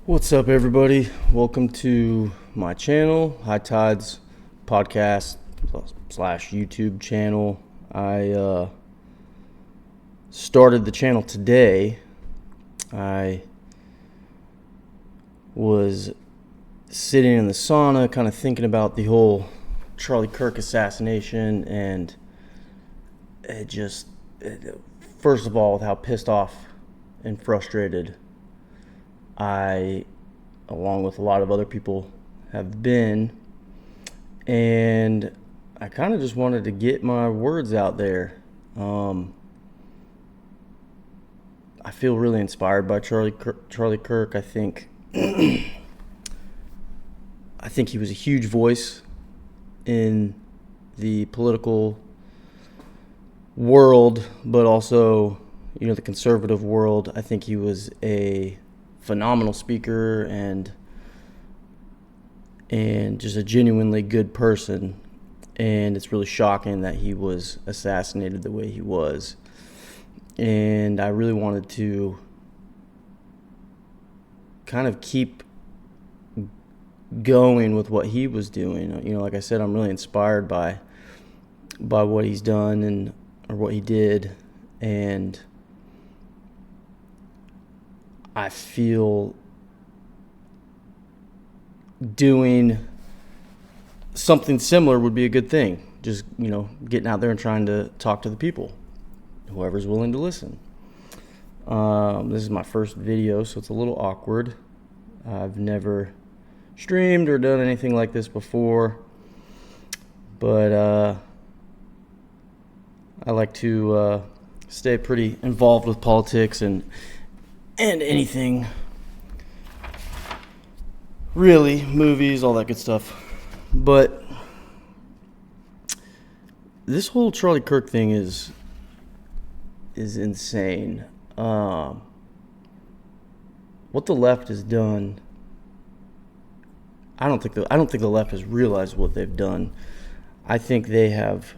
What's up, everybody? Welcome to my channel, High Tides Podcast / YouTube channel. I started the channel today. I was sitting in the sauna, kind of thinking about the whole Charlie Kirk assassination, and first of all, with how pissed off and frustrated I, along with a lot of other people, have been, and I kind of just wanted to get my words out there. I feel really inspired by Charlie Kirk. I think he was a huge voice in the political world, but also, the conservative world. I think he was a phenomenal speaker and just a genuinely good person, and it's really shocking that he was assassinated the way he was. And I really wanted to kind of keep going with what he was doing. Like I said, I'm really inspired by what he's done or what he did, and I feel doing something similar would be a good thing. Just, getting out there and trying to talk to the people, whoever's willing to listen. This is my first video, so it's a little awkward. I've never streamed or done anything like this before, but I like to stay pretty involved with politics and anything, really, movies, all that good stuff. But this whole Charlie Kirk thing is insane. What the left has done, I don't think the left has realized what they've done. I think they have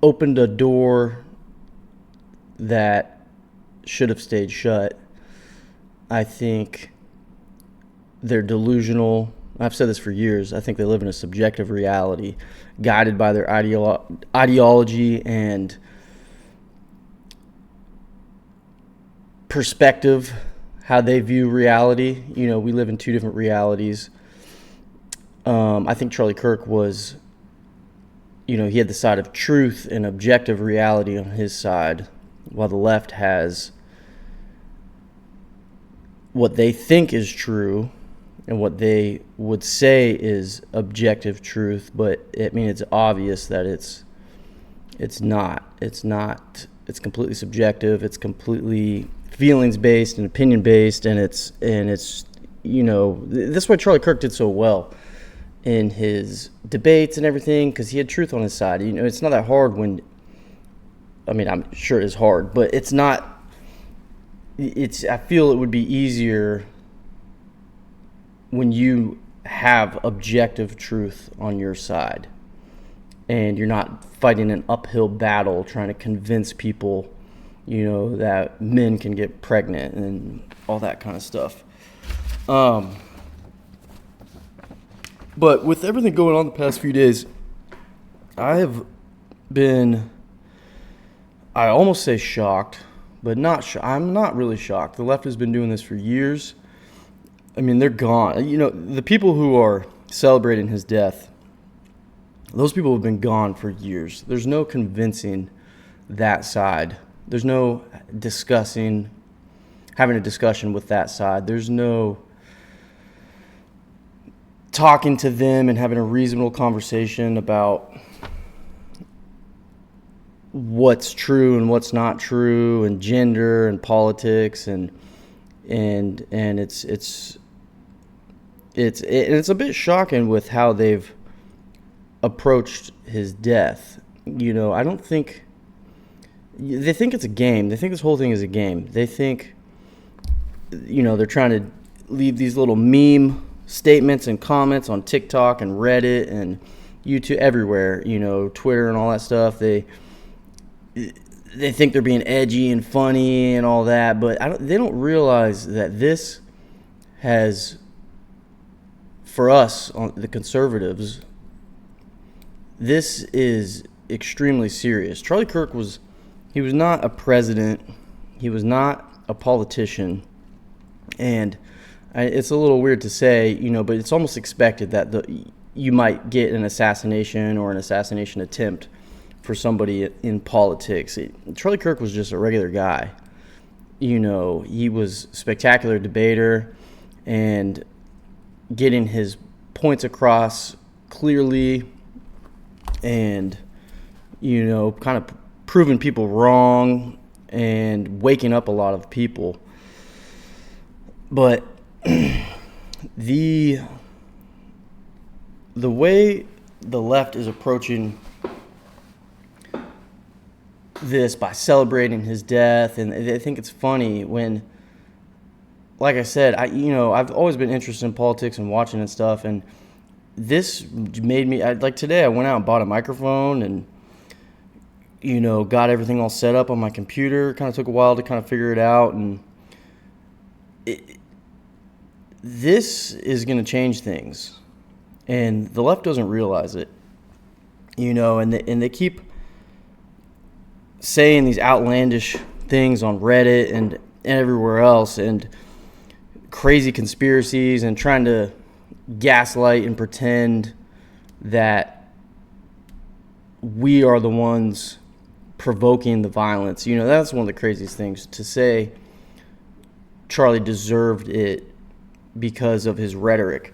opened a door that should have stayed shut. I think they're delusional. I've said this for years. I think they live in a subjective reality, guided by their ideology and perspective, how they view reality. We live in two different realities. I think Charlie Kirk was, he had the side of truth and objective reality on his side, while the left has what they think is true and what they would say is objective truth, but it's obvious that it's not. It's completely subjective. It's completely feelings based and opinion based, and it's that's why Charlie Kirk did so well in his debates and everything, because he had truth on his side. It's not that hard when, I'm sure it is hard, but it's not. I feel it would be easier when you have objective truth on your side and you're not fighting an uphill battle trying to convince people, that men can get pregnant and all that kind of stuff. But with everything going on the past few days, I almost say shocked, but not. I'm not really shocked. The left has been doing this for years. They're gone. The people who are celebrating his death, those people have been gone for years. There's no convincing that side. There's no having a discussion with that side. There's no talking to them and having a reasonable conversation about what's true and what's not true, and gender and politics, and it's a bit shocking with how they've approached his death. I don't think they think it's a game. They think this whole thing is a game. They think, they're trying to leave these little meme statements and comments on TikTok and Reddit and YouTube, everywhere, Twitter and all that stuff. they think they're being edgy and funny and all that, but they don't realize that this has, for us, the conservatives, this is extremely serious. Charlie Kirk he was not a president. He was not a politician. And it's a little weird to say, but it's almost expected that you might get an assassination or an assassination attempt for somebody in politics. Charlie Kirk was just a regular guy. He was a spectacular debater and getting his points across clearly and, kind of proving people wrong and waking up a lot of people. But the way the left is approaching this by celebrating his death, and I think it's funny when, like I said, I've always been interested in politics and watching and stuff, and this made me, like today I went out and bought a microphone and, got everything all set up on my computer. Kind of took a while to kind of figure it out, and this is going to change things, and the left doesn't realize it, and they keep saying these outlandish things on Reddit and everywhere else, and crazy conspiracies, and trying to gaslight and pretend that we are the ones provoking the violence. That's one of the craziest things, to say Charlie deserved it because of his rhetoric,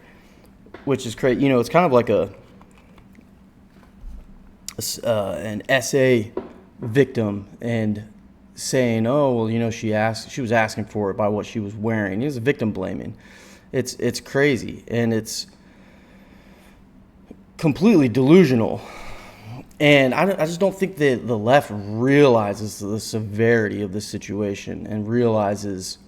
which is crazy. It's kind of like an essay victim and saying, oh, well, she was asking for it by what she was wearing. It was victim blaming. It's crazy, and it's completely delusional. And I just don't think that the left realizes the severity of the situation and realizes,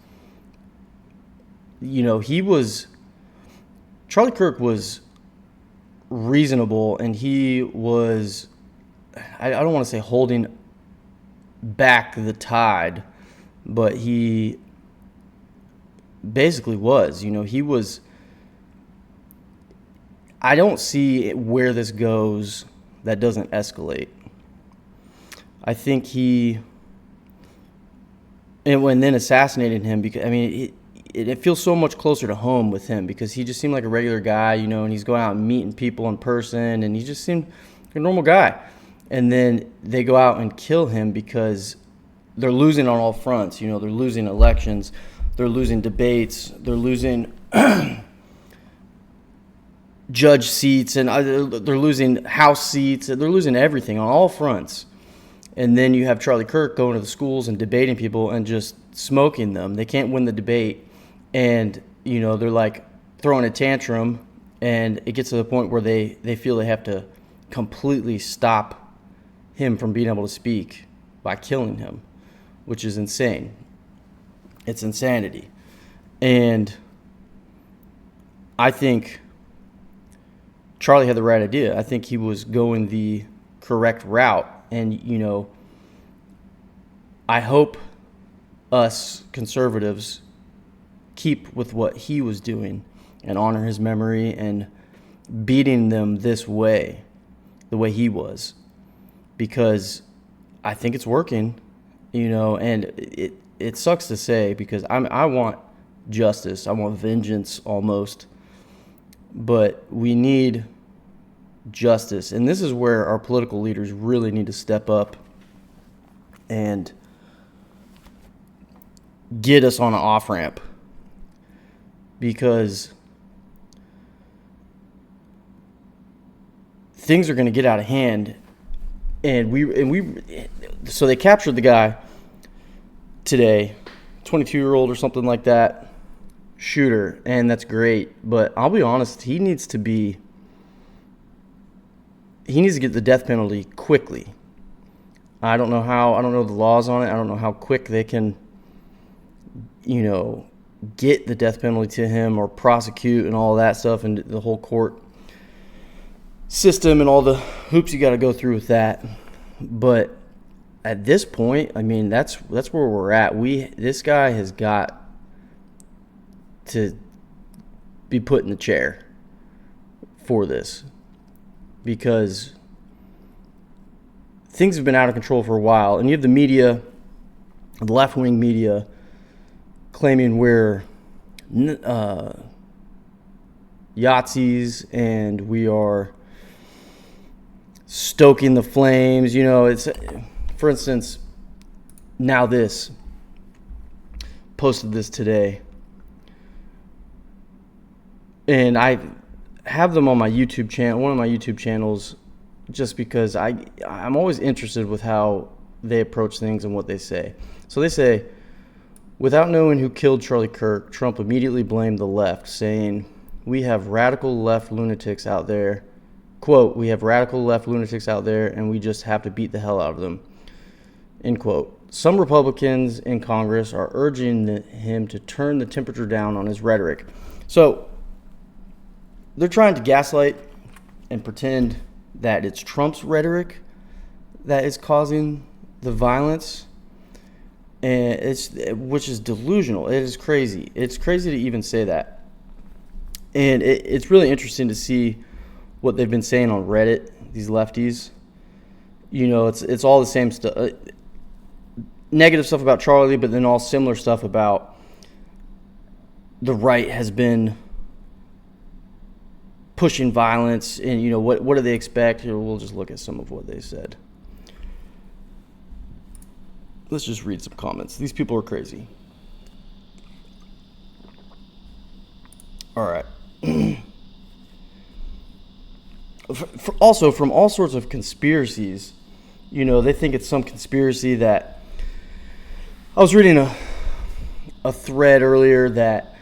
Charlie Kirk was reasonable, and he was, I don't want to say holding back the tide, but he basically was. He was, I don't see where this goes that doesn't escalate. I think and then assassinated him, because it feels so much closer to home with him, because he just seemed like a regular guy, and he's going out and meeting people in person, and he just seemed like a normal guy. And then they go out and kill him because they're losing on all fronts. They're losing elections, they're losing debates, they're losing judge seats, and they're losing house seats, they're losing everything on all fronts. And then you have Charlie Kirk going to the schools and debating people and just smoking them. They can't win the debate, and they're like throwing a tantrum, and it gets to the point where they feel they have to completely stop him from being able to speak by killing him, which is insane. It's insanity. And I think Charlie had the right idea. I think he was going the correct route. And, I hope us conservatives keep with what he was doing and honor his memory and beating them this way, the way he was, because I think it's working, and it sucks to say, because I want justice. I want vengeance almost, but we need justice. And this is where our political leaders really need to step up and get us on an off-ramp, because things are going to get out of hand. So they captured the guy today, 22-year-old or something like that, shooter, and that's great. But I'll be honest, he needs to get the death penalty quickly. I don't know how. I don't know the laws on it. I don't know how quick they can, get the death penalty to him or prosecute and all that stuff, and the whole court system and all the hoops you got to go through with that. But at this point, I mean, that's where we're at. This guy has got to be put in the chair for this, because things have been out of control for a while, and you have the media, the left-wing media, claiming we're Yahtzees and we are stoking the flames. You know, it's, for instance, Now This posted this today, and I have them on my YouTube channel, one of my YouTube channels, just because I'm always interested with how they approach things and what they say. So they say, without knowing who killed Charlie Kirk, Trump immediately blamed the left, saying, we have radical left lunatics out there. Quote, we have radical left lunatics out there, and we just have to beat the hell out of them. End quote. Some Republicans in Congress are urging him to turn the temperature down on his rhetoric. So they're trying to gaslight and pretend that it's Trump's rhetoric that is causing the violence, and which is delusional. It is crazy. It's crazy to even say that. And it's really interesting to see what they've been saying on Reddit, these lefties. You know, it's all the same stuff. Negative stuff about Charlie, but then all similar stuff about the right has been pushing violence, and, you know, what do they expect? Here, we'll just look at some of what they said. Let's just read some comments. These people are crazy. All right. Also, from all sorts of conspiracies, you know, they think it's some conspiracy that... I was reading a thread earlier that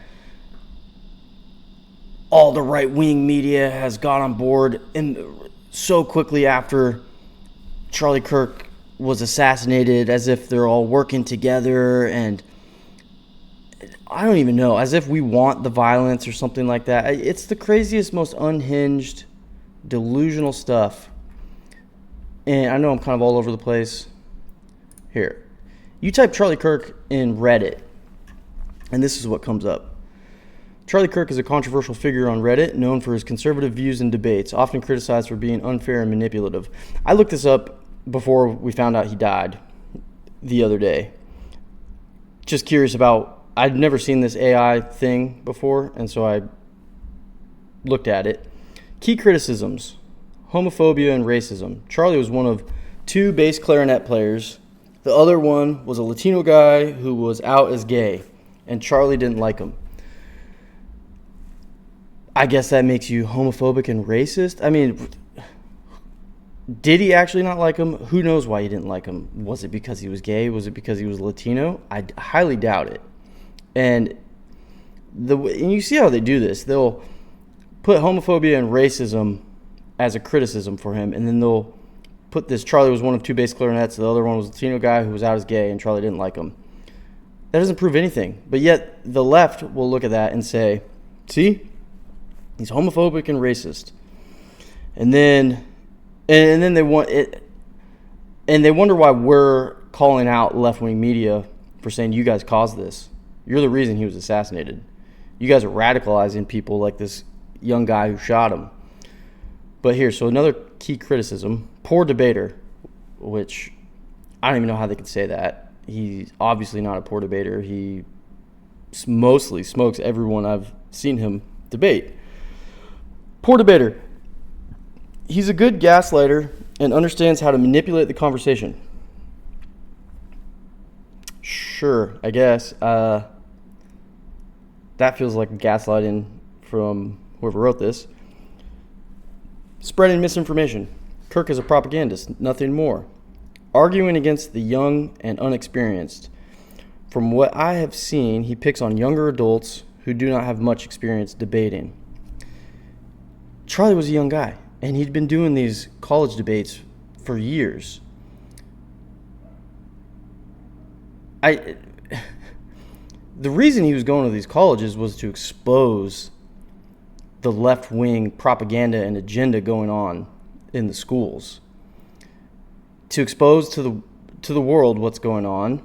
all the right-wing media has got on board, and so quickly after Charlie Kirk was assassinated, as if they're all working together, and I don't even know, as if we want the violence or something like that. It's the craziest, most unhinged, delusional stuff. And I know I'm kind of all over the place. Here, you type Charlie Kirk in Reddit, and this is what comes up. Charlie Kirk is a controversial figure on Reddit, known for his conservative views and debates, often criticized for being unfair and manipulative. I looked this up before we found out he died the other day. Just curious about, I'd never seen this AI thing before, and so I looked at it. Key criticisms: homophobia and racism. Charlie was one of 2 bass clarinet players. The other one was a Latino guy who was out as gay, and Charlie didn't like him. I guess that makes you homophobic and racist. I mean, did he actually not like him? Who knows why he didn't like him? Was it because he was gay? Was it because he was Latino? I highly doubt it. And you see how they do this. They'll put homophobia and racism as a criticism for him, and then they'll put this: Charlie was one of 2 bass clarinets, the other one was a Latino guy who was out as gay, and Charlie didn't like him. That doesn't prove anything. But yet the left will look at that and say, see, he's homophobic and racist. And then they want it, and they wonder why we're calling out left-wing media for saying, you guys caused this. You're the reason he was assassinated. You guys are radicalizing people like this young guy who shot him. But here, so another key criticism: poor debater, which I don't even know how they could say that. He's obviously not a poor debater. He mostly smokes everyone I've seen him debate. Poor debater. He's a good gaslighter and understands how to manipulate the conversation. Sure, I guess. That feels like gaslighting from whoever wrote this. Spreading misinformation. Kirk is a propagandist, nothing more. Arguing against the young and unexperienced. From what I have seen, he picks on younger adults who do not have much experience debating. Charlie was a young guy, and he'd been doing these college debates for years. The reason he was going to these colleges was to expose the left-wing propaganda and agenda going on in the schools. To expose to to the world what's going on,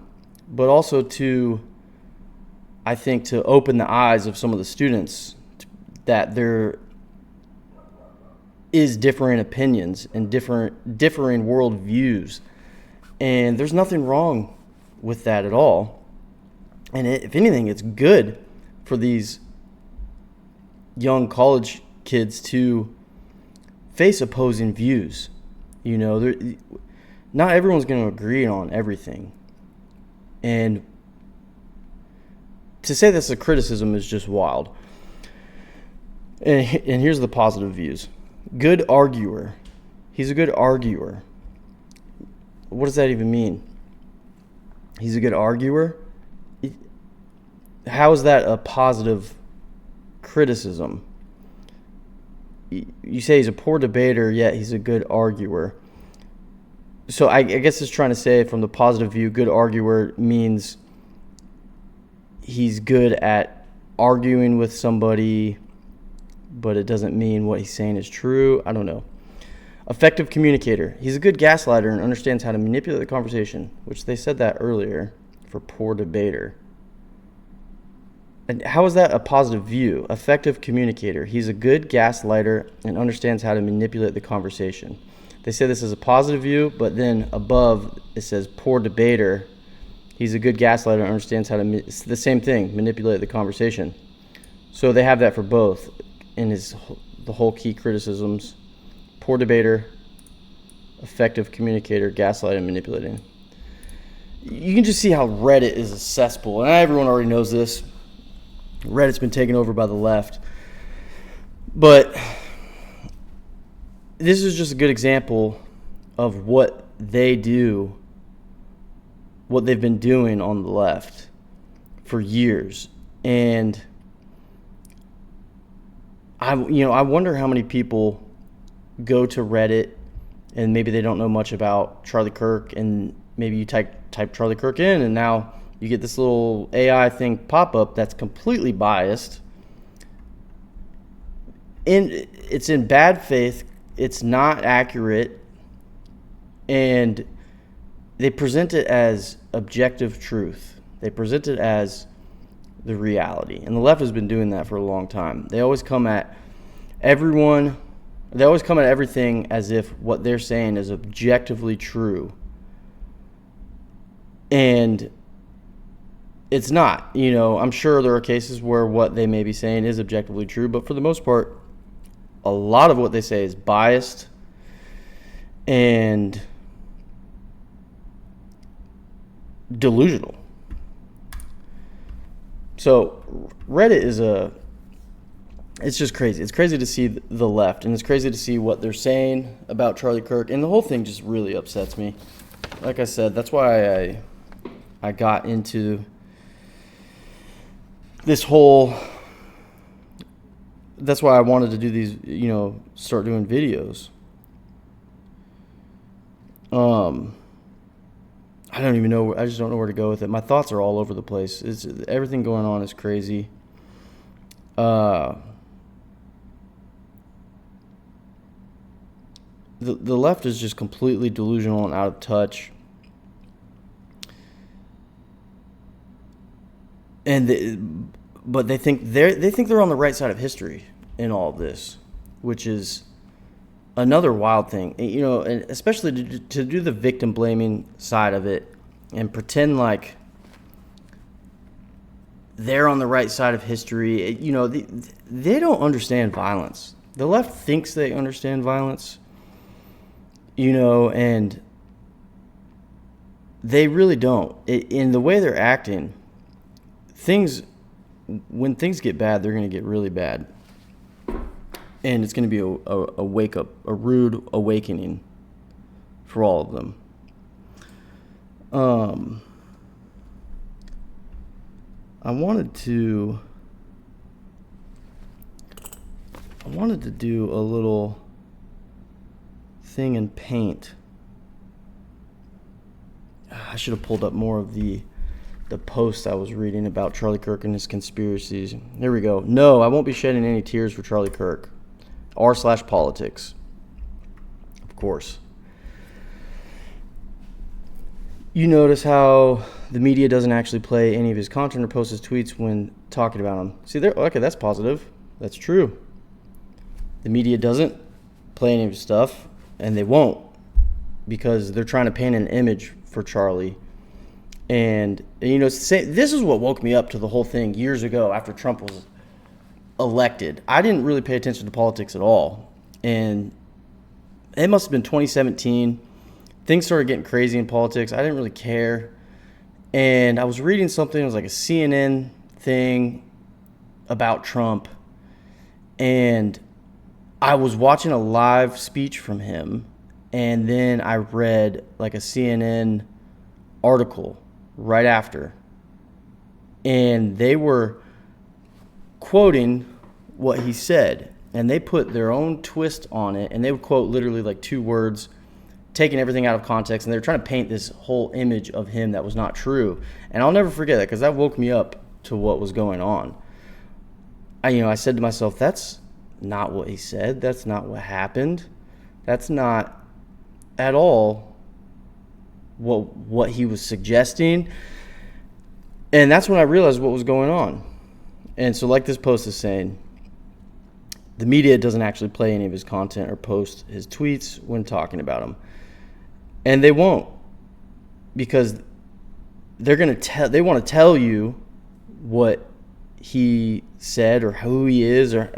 but also to, I think, to open the eyes of some of the students that there is differing opinions and differing world views. And there's nothing wrong with that at all. And if anything, it's good for these young college kids to face opposing views. You know, not everyone's going to agree on everything. And to say that's a criticism is just wild. And here's the positive views. Good arguer. He's a good arguer. What does that even mean? He's a good arguer? How is that a positive criticism? You say he's a poor debater, yet he's a good arguer. So I guess it's trying to say, from the positive view, good arguer means he's good at arguing with somebody, but it doesn't mean what he's saying is true. I don't know. Effective communicator. He's a good gaslighter and understands how to manipulate the conversation, which they said that earlier for poor debater. And how is that a positive view? Effective communicator. He's a good gaslighter and understands how to manipulate the conversation. They say this is a positive view, but then above it says poor debater. He's a good gaslighter and understands how to, it's the same thing, manipulate the conversation. So they have that for both in the whole key criticisms. Poor debater, effective communicator, gaslighting, manipulating. You can just see how Reddit is a cesspool, and everyone already knows this. Reddit's been taken over by the left. But this is just a good example of what they do, what they've been doing on the left for years. And I wonder how many people go to Reddit and maybe they don't know much about Charlie Kirk, and maybe you type Charlie Kirk in, and now you get this little AI thing pop up that's completely biased. And it's in bad faith. It's not accurate. And they present it as objective truth. They present it as the reality. And the left has been doing that for a long time. They always come at everything as if what they're saying is objectively true. And it's not. I'm sure there are cases where what they may be saying is objectively true, but for the most part, a lot of what they say is biased and delusional. So Reddit it's just crazy. It's crazy to see the left, and it's crazy to see what they're saying about Charlie Kirk, and the whole thing just really upsets me. Like I said, that's why I got into this whole, that's why I wanted to do these, start doing videos. I don't even know. I just don't know where to go with it. My thoughts are all over the place. Everything going on is crazy. The left is just completely delusional and out of touch. But they think they're on the right side of history in all of this, which is another wild thing. And especially to do the victim blaming side of it and pretend like they're on the right side of history. They don't understand violence. The left thinks they understand violence, and they really don't. In the way they're acting, when things get bad, they're going to get really bad. And it's going to be a wake up, a rude awakening for all of them. I wanted to do a little thing in Paint. I should have pulled up more of the post I was reading about Charlie Kirk and his conspiracies. Here we go. No, I won't be shedding any tears for Charlie Kirk. r/politics. Of course. You notice how the media doesn't actually play any of his content or post his tweets when talking about him. See, okay, that's positive. That's true. The media doesn't play any of his stuff, and they won't, because they're trying to paint an image for Charlie. And this is what woke me up to the whole thing years ago after Trump was elected. I didn't really pay attention to politics at all. And it must have been 2017. Things started getting crazy in politics. I didn't really care. And I was reading something. It was like a CNN thing about Trump. And I was watching a live speech from him. And then I read like a CNN article right after. And they were quoting what he said. And they put their own twist on it. And they would quote literally like 2 words, taking everything out of context. And they were trying to paint this whole image of him that was not true. And I'll never forget that, because that woke me up to what was going on. I said to myself, that's not what he said. That's not what happened. That's not at all what he was suggesting. And that's when I realized what was going on. And so, like this post is saying, the media doesn't actually play any of his content or post his tweets when talking about him. And they won't, because they want to tell you what he said or who he is, or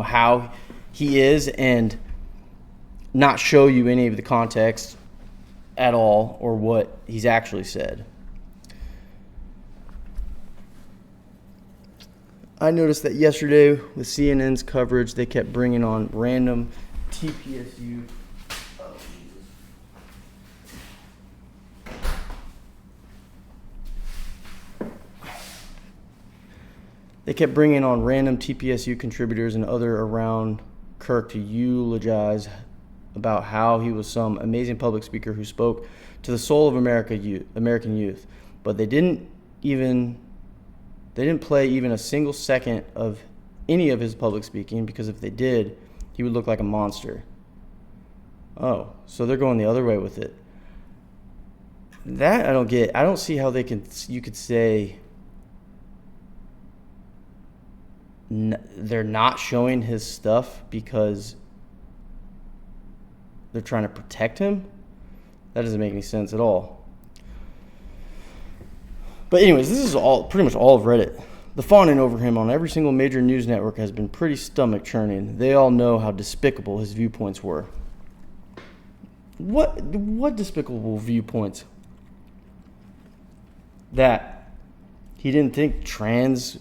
how he is, and not show you any of the context at all or what he's actually said. I noticed that yesterday with CNN's coverage, they kept bringing on random TPSU. They kept bringing on random TPSU contributors and other around Kirk to eulogize about how he was some amazing public speaker who spoke to the soul of American youth. But they didn't play even a single second of any of his public speaking, because if they did, he would look like a monster. Oh, so they're going the other way with it. That I don't get. I don't see how you could say they're not showing his stuff because they're trying to protect him. That doesn't make any sense at all. But anyways, this is pretty much all of Reddit. The fawning over him on every single major news network has been pretty stomach churning. They all know how despicable his viewpoints were. What despicable viewpoints? That he didn't think trans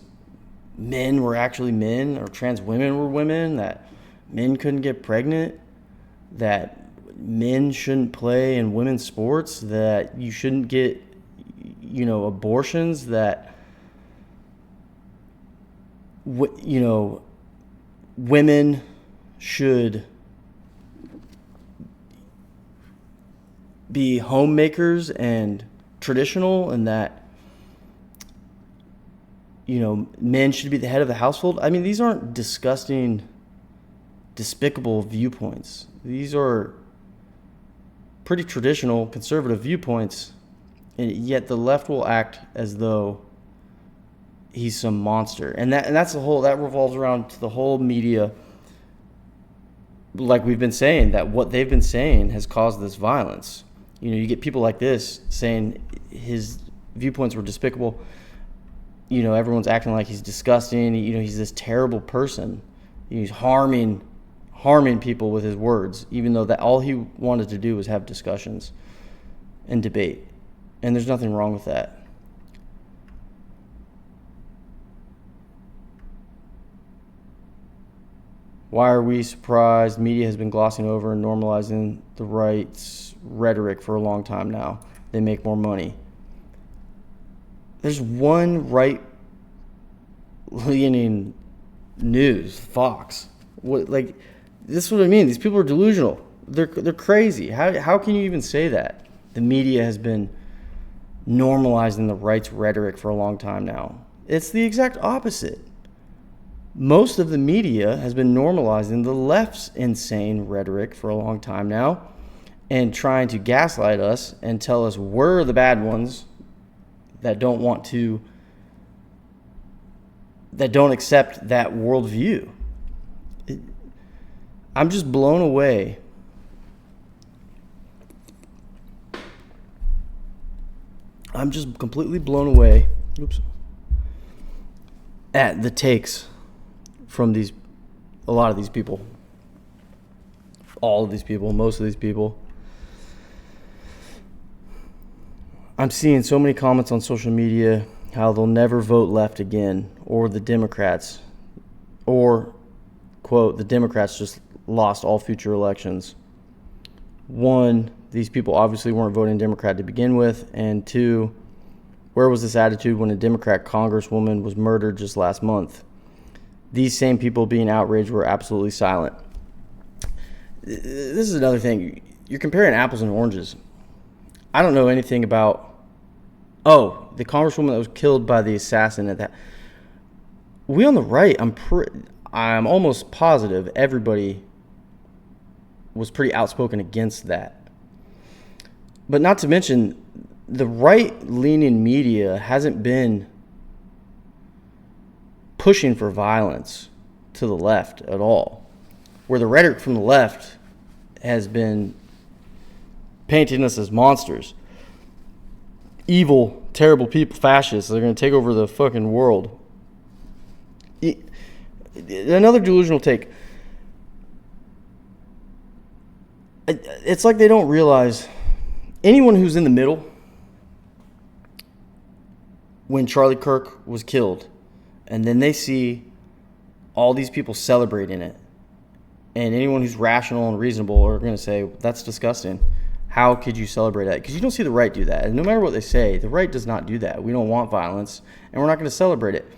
men were actually men, or trans women were women, that men couldn't get pregnant, that men shouldn't play in women's sports, that you shouldn't get abortions, that women should be homemakers and traditional, and that men should be the head of the household. I mean, these aren't disgusting, despicable viewpoints. These are pretty traditional, conservative viewpoints, and yet the left will act as though he's some monster. And that revolves around the whole media. Like we've been saying, that what they've been saying has caused this violence. You get people like this saying his viewpoints were despicable. Everyone's acting like he's disgusting. He's this terrible person. He's harming people with his words, even though that all he wanted to do was have discussions and debate. And there's nothing wrong with that. Why are we surprised? Media has been glossing over and normalizing the right's rhetoric for a long time now. They make more money. There's one right-leaning news, Fox. This is what I mean. These people are delusional. They're crazy. How can you even say that? The media has been normalizing the right's rhetoric for a long time now. It's the exact opposite. Most of the media has been normalizing the left's insane rhetoric for a long time now. and trying to gaslight us and tell us we're the bad ones that don't accept that worldview. I'm just blown away. I'm just completely blown away. At the takes from a lot of these people. All of these people, most of these people. I'm seeing so many comments on social media how they'll never vote left again, or the Democrats, or, quote, the Democrats just lost all future elections. One, these people obviously weren't voting Democrat to begin with, and two, where was this attitude when a Democrat congresswoman was murdered just last month? These same people being outraged were absolutely silent. This is another thing. You're comparing apples and oranges. I don't know anything about, the congresswoman that was killed by the assassin at that. We on the right, I'm almost positive everybody was pretty outspoken against that. But not to mention, the right-leaning media hasn't been pushing for violence to the left at all, where the rhetoric from the left has been painting us as monsters. Evil, terrible people, fascists. They're going to take over the fucking world. Another delusional take. It's like they don't realize anyone who's in the middle when Charlie Kirk was killed, and then they see all these people celebrating it, and anyone who's rational and reasonable are going to say, that's disgusting. How could you celebrate that? Because you don't see the right do that. And no matter what they say, the right does not do that. We don't want violence, and we're not going to celebrate it.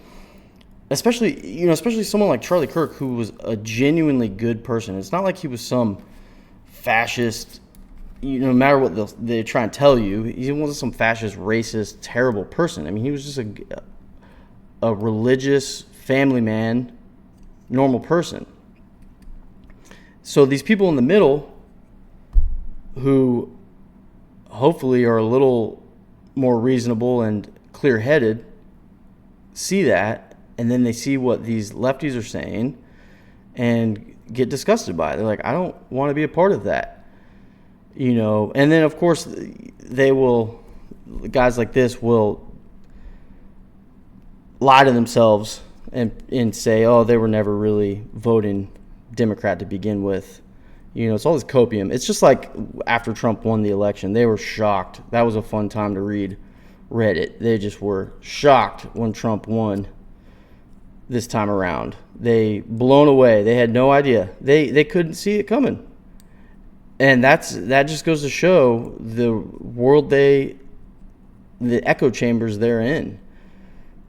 Especially someone like Charlie Kirk, who was a genuinely good person. It's not like he was some fascist, no matter what they try and tell you, he wasn't some fascist, racist, terrible person. I mean, he was just a religious, family man, normal person. So these people in the middle, who hopefully are a little more reasonable and clear-headed, see that, and then they see what these lefties are saying and get disgusted by it. They're like, I don't want to be a part of that. And then, of course, guys like this will lie to themselves and say, they were never really voting Democrat to begin with. It's all this copium. It's just like after Trump won the election, they were shocked. That was a fun time to read Reddit. They just were shocked when Trump won this time around. They blown away. They had no idea. They couldn't see it coming. And that just goes to show the world the echo chambers they're in.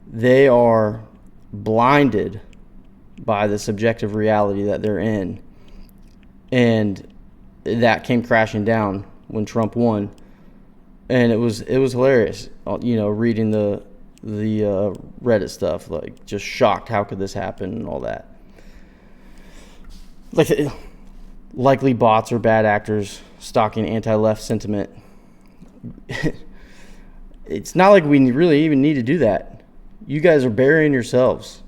They are blinded by the subjective reality that they're in. And that came crashing down when Trump won. And it was hilarious, reading the Reddit stuff, like just shocked, how could this happen and all that. Like, likely bots or bad actors stalking anti-left sentiment. It's not like we really even need to do that. You guys are burying yourselves.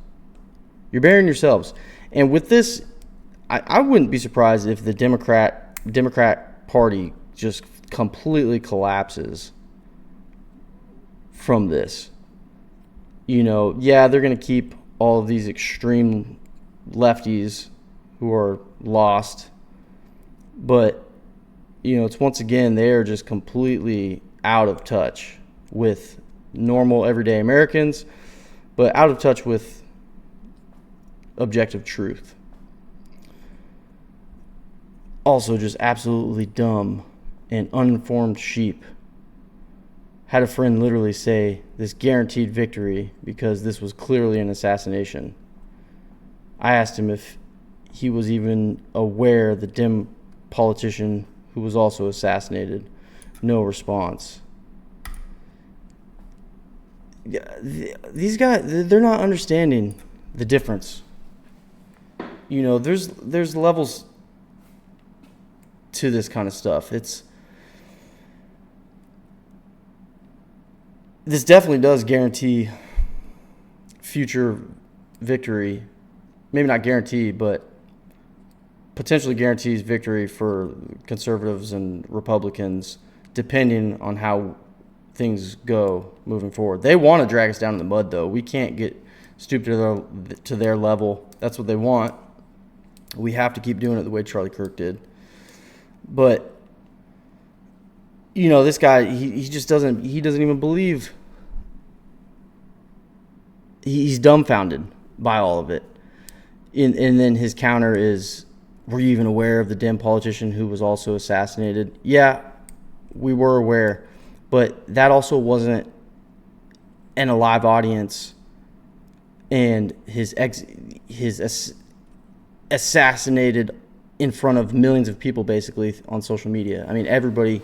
You're burying yourselves. And with this, I wouldn't be surprised if the Democrat Party just completely collapses from this. They're going to keep all of these extreme lefties who are lost. But, it's once again, they are just completely out of touch with normal, everyday Americans, but out of touch with objective truth. Also, just absolutely dumb and uninformed sheep. Had a friend literally say this guaranteed victory because this was clearly an assassination. I asked him if he was even aware the Dem politician who was also assassinated. No response. These guys, they're not understanding the difference. There's levels to this kind of stuff. It's this definitely does guarantee future victory. Maybe not guarantee, but potentially guarantees victory for conservatives and Republicans, depending on how things go moving forward. They want to drag us down in the mud, though. We can't get stooped to their level. That's what they want. We have to keep doing it the way Charlie Kirk did. But, this guy, he just doesn't even believe. He's dumbfounded by all of it. And then his counter is, were you even aware of the dim politician who was also assassinated? Yeah, we were aware. But that also wasn't in a live audience, and his assassinated in front of millions of people, basically, on social media. I mean, everybody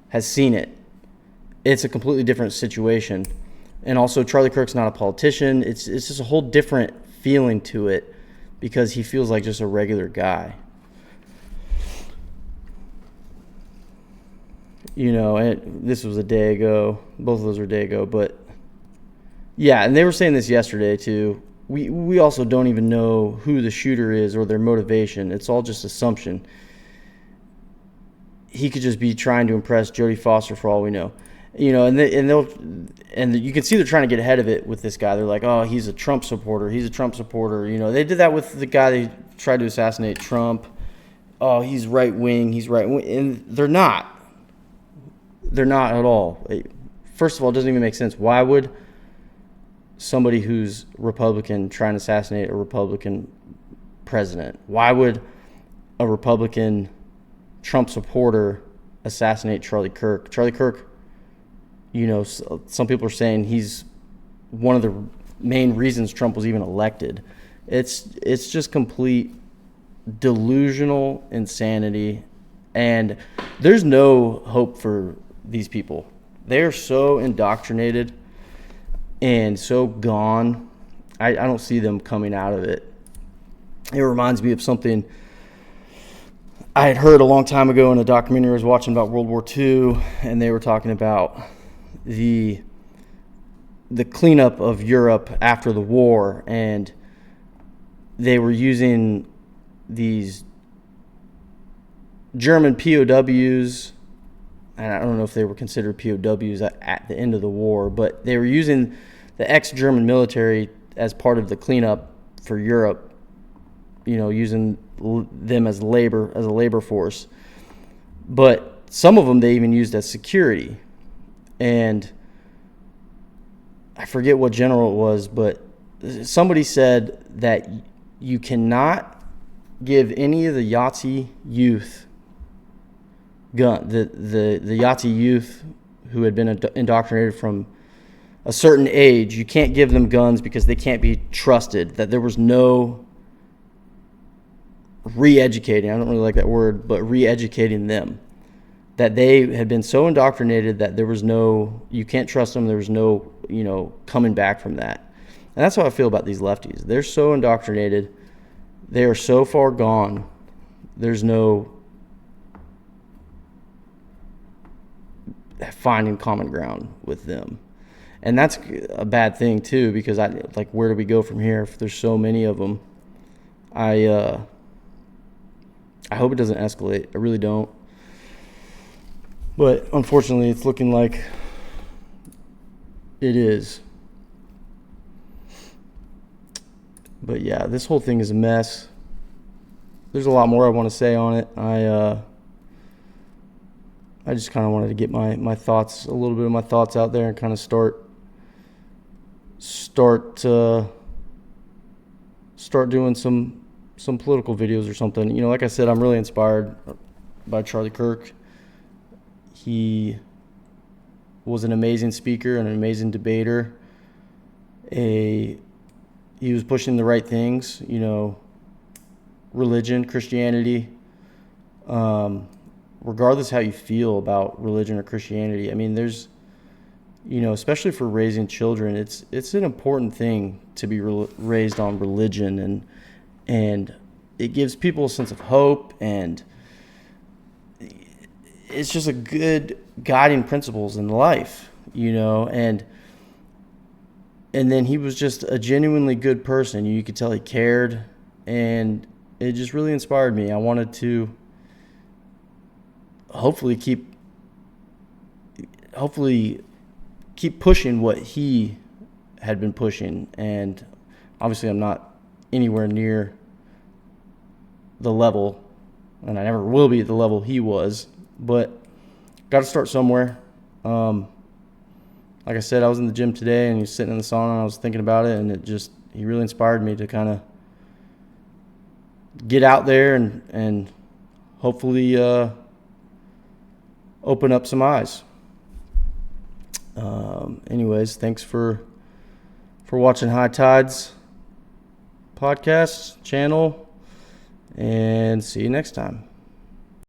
has seen it. It's a completely different situation. And also, Charlie Kirk's not a politician. It's just a whole different feeling to it, because he feels like just a regular guy. And this was a day ago. Both of those were a day ago. But, yeah, and they were saying this yesterday, too. We also don't even know who the shooter is or their motivation. It's all just assumption. He could just be trying to impress Jodie Foster for all we know. And you can see they're trying to get ahead of it with this guy. They're like, oh, he's a Trump supporter. He's a Trump supporter. They did that with the guy they tried to assassinate Trump. Oh, he's right wing. He's right wing. And they're not. They're not at all. First of all, it doesn't even make sense. Why would somebody who's Republican try and assassinate a Republican president? Why would a Republican Trump supporter assassinate Charlie Kirk? Charlie Kirk, some people are saying he's one of the main reasons Trump was even elected. It's just complete delusional insanity, and there's no hope for these people. They're so indoctrinated and so gone. I don't see them coming out of it. It reminds me of something I had heard a long time ago in a documentary I was watching about World War II, and they were talking about the cleanup of Europe after the war, and they were using these German POWs, and I don't know if they were considered POWs at the end of the war, but they were using the ex-German military as part of the cleanup for Europe, using them as a labor force. But some of them they even used as security. And I forget what general it was, but somebody said that you cannot give any of the Yahtzee youth the Yahtzee youth who had been indoctrinated from a certain age, you can't give them guns because they can't be trusted, that there was no re-educating, I don't really like that word, but re-educating them, that they had been so indoctrinated that there was no, you can't trust them, there was no, coming back from that. And that's how I feel about these lefties. They're so indoctrinated, they are so far gone, there's no finding common ground with them. And that's a bad thing too, because where do we go from here if there's so many of them? I hope it doesn't escalate. I really don't. But unfortunately, it's looking like it is. But yeah, this whole thing is a mess. There's a lot more I want to say on it. I just kind of wanted to get my thoughts, a little bit of my thoughts out there, and kind of start doing some political videos or something. Like I said, I'm really inspired by Charlie Kirk. He was an amazing speaker and an amazing debater. He was pushing the right things, religion, Christianity, regardless how you feel about religion or Christianity. I mean, there's, especially for raising children, it's an important thing to be raised on religion, and it gives people a sense of hope, and it's just a good guiding principles in life. and then he was just a genuinely good person. You could tell he cared, and it just really inspired me. I wanted to hopefully keep pushing what he had been pushing. And obviously I'm not anywhere near the level, and I never will be at the level he was, but got to start somewhere. Like I said, I was in the gym today, and he was sitting in the sauna, and I was thinking about it, and he really inspired me to kind of get out there and hopefully open up some eyes. Anyways, thanks for watching High Tides podcast channel, and see you next time.